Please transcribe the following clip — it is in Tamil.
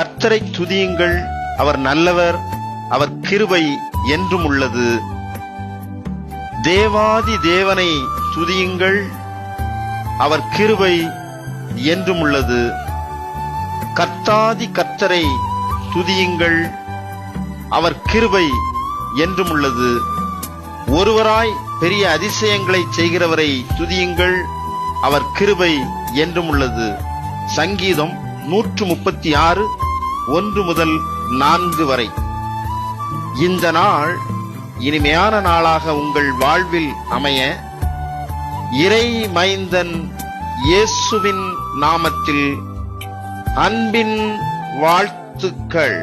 கர்த்தரை துதியுங்கள், அவர் நல்லவர், அவர் கிருபை என்றும் உள்ளது. தேவாதி தேவனை துதியுங்கள், அவர் கிருபை என்றும் உள்ளது. கர்த்தாதி கர்த்தரை துதியுங்கள், அவர் கிருபை என்றும் உள்ளது. ஒருவராய் பெரிய அதிசயங்களை செய்கிறவரை துதியுங்கள், அவர் கிருபை என்றும் உள்ளது. சங்கீதம் 136 1 முதல் 4 வரை. இந்த நாள் இனிமையான நாளாக உங்கள் வாழ்வில் அமைய இறை மைந்தன் இயேசுவின் நாமத்தில் அன்பின் வாழ்த்துக்கள்.